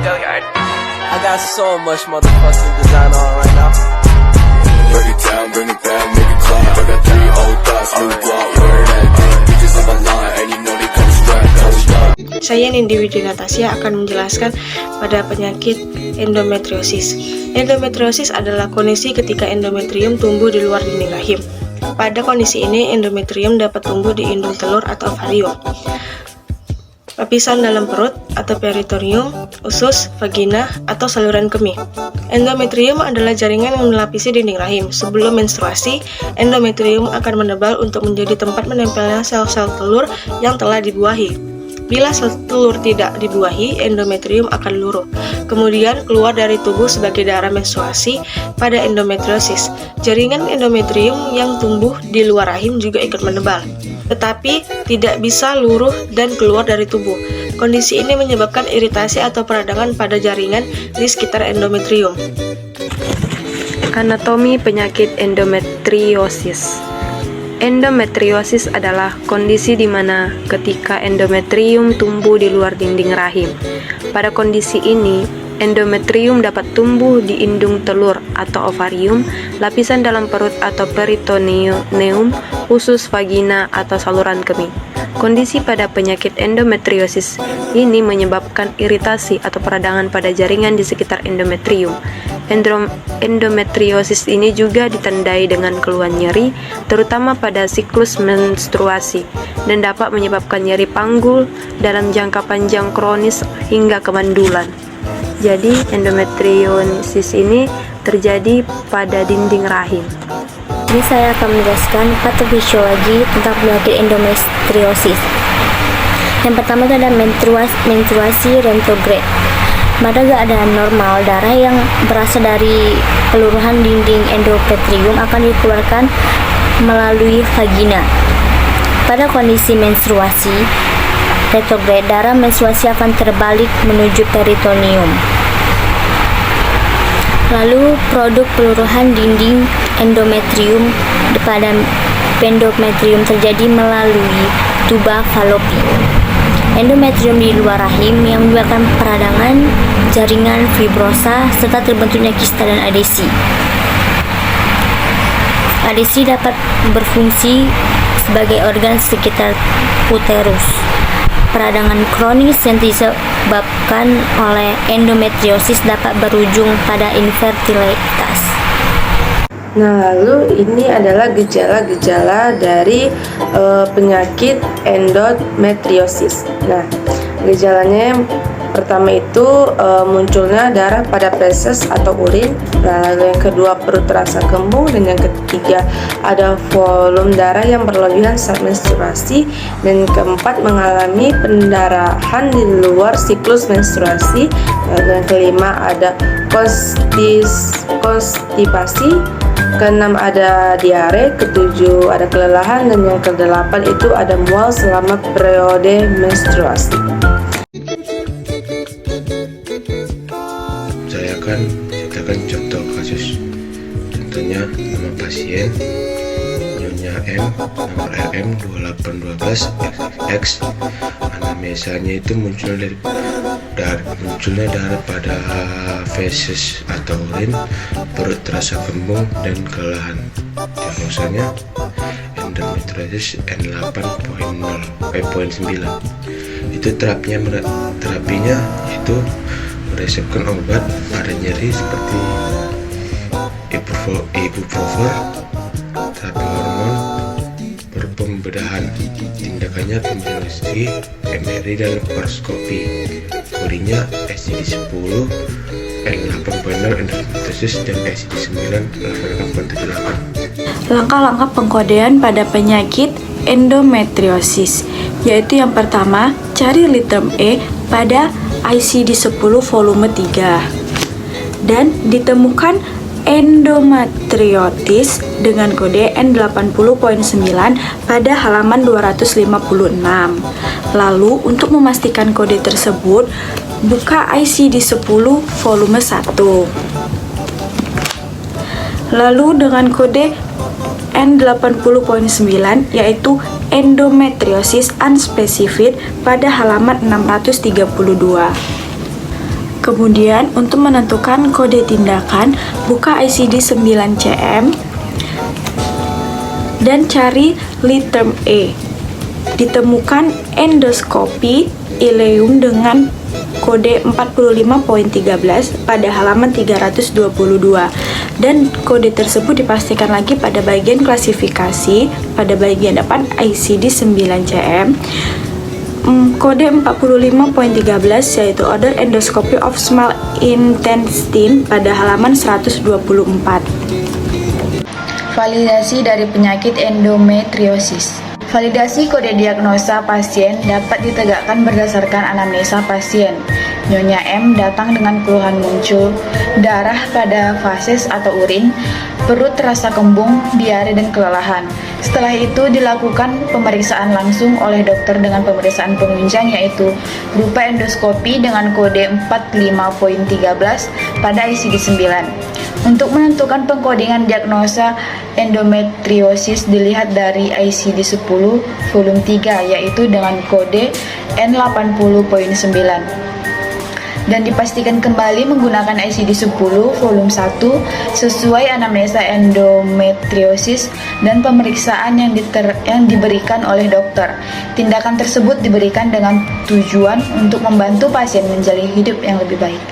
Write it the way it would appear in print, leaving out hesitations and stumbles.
I got so much motherfucking design on right now. Break it down, bring it back, make it clap. I got 3 old thoughts, new block, where that thing. Bitches on my line, and you know they come strapped, hold up. Saya Nindi Widya Natasha akan menjelaskan pada penyakit endometriosis. Endometriosis adalah kondisi ketika endometrium tumbuh di luar dinding rahim. Pada kondisi ini, endometrium dapat tumbuh di indung telur atau ovarium, lapisan dalam perut atau peritoneum, usus, vagina, atau saluran kemih. Endometrium adalah jaringan yang melapisi dinding rahim. Sebelum menstruasi, endometrium akan menebal untuk menjadi tempat menempelnya sel-sel telur yang telah dibuahi. Bila sel telur tidak dibuahi, endometrium akan luruh, kemudian keluar dari tubuh sebagai darah menstruasi. Pada endometriosis, jaringan endometrium yang tumbuh di luar rahim juga ikut menebal, tetapi tidak bisa luruh dan keluar dari tubuh. Kondisi ini menyebabkan iritasi atau peradangan pada jaringan di sekitar endometrium. Anatomi penyakit endometriosis. Endometriosis adalah kondisi di mana ketika endometrium tumbuh di luar dinding rahim. Pada kondisi ini, endometrium dapat tumbuh di indung telur atau ovarium, lapisan dalam perut atau peritoneum, usus, vagina, atau saluran kemih. Kondisi pada penyakit endometriosis ini menyebabkan iritasi atau peradangan pada jaringan di sekitar endometrium. Endometriosis ini juga ditandai dengan keluhan nyeri, terutama pada siklus menstruasi, dan dapat menyebabkan nyeri panggul dalam jangka panjang kronis hingga kemandulan. Jadi, endometriosis ini terjadi pada dinding rahim. Ini saya akan menjelaskan patofisiologi tentang penyakit endometriosis. Yang pertama itu ada menstruasi retrograde. Pada keadaan normal, darah yang berasal dari peluruhan dinding endometrium akan dikeluarkan melalui vagina. Pada kondisi menstruasi retrograde, darah menstruasi akan terbalik menuju peritoneum. Lalu produk peluruhan dinding endometrium pada endometrium terjadi melalui tuba Fallopi. Endometrium di luar rahim yang menyebabkan peradangan, jaringan, fibrosa, serta terbentuknya kista dan adesi. Adesi dapat berfungsi sebagai organ sekitar uterus. Peradangan kronis yang disebabkan oleh endometriosis dapat berujung pada infertilitas. Nah, lalu ini adalah gejala-gejala dari penyakit endometriosis. Nah, gejalanya yang pertama itu munculnya darah pada feses atau urin. Nah, lalu yang kedua perut terasa kembung, dan yang ketiga ada volume darah yang berlebihan saat menstruasi, dan keempat mengalami pendarahan di luar siklus menstruasi. Lalu yang kelima ada konstipasi. Keenam ada diare, ketujuh ada kelelahan, dan yang kedelapan itu ada mual selama periode menstruasi. Saya akan ceritakan contoh kasus. Contohnya nama pasien Nyonya M, nomor RM 2812XX. Anamnesanya itu munculnya darah pada feses atau urin, perut terasa kembung, dan kelelahan. Diagnosanya endometriosis N8.9. Itu terapinya itu meresepkan obat pada nyeri seperti ibuprofen, terapi hormon, pembedahan. Tindakannya pembedahan MRI dan laparoskopi. Kodenya SCD-10 N8.0 endometriosis dan SCD-9 8.78. Langkah-langkah pengkodean pada penyakit endometriosis, yaitu yang pertama, cari liter E pada ICD-10 volume 3 dan ditemukan endometriotis dengan kode N80.9 pada halaman 256. Lalu untuk memastikan kode tersebut, buka ICD-10 volume 1. Lalu dengan kode N80.9 yaitu endometriosis unspecified pada halaman 632. Kemudian untuk menentukan kode tindakan, buka ICD-9-CM dan cari lead term E. Ditemukan endoskopi ileum dengan kode 45.13 pada halaman 322 dan kode tersebut dipastikan lagi pada bagian klasifikasi pada bagian depan ICD-9-CM. Kode 45.13 yaitu Order Endoscopy of Small Intestine pada halaman 124. Validasi dari penyakit endometriosis. Validasi kode diagnosa pasien dapat ditegakkan berdasarkan anamnesa pasien. Nyonya M datang dengan keluhan muncul darah pada fases atau urin, perut terasa kembung, diare dan kelelahan. Setelah itu dilakukan pemeriksaan langsung oleh dokter dengan pemeriksaan penunjang yaitu berupa endoskopi dengan kode 45.13 pada ICD-9. Untuk menentukan pengkodingan diagnosa endometriosis dilihat dari ICD-10 volume 3 yaitu dengan kode N80.9 dan dipastikan kembali menggunakan ICD-10 volume 1 sesuai anamnesa endometriosis dan pemeriksaan yang diberikan oleh dokter. Tindakan tersebut diberikan dengan tujuan untuk membantu pasien menjalani hidup yang lebih baik.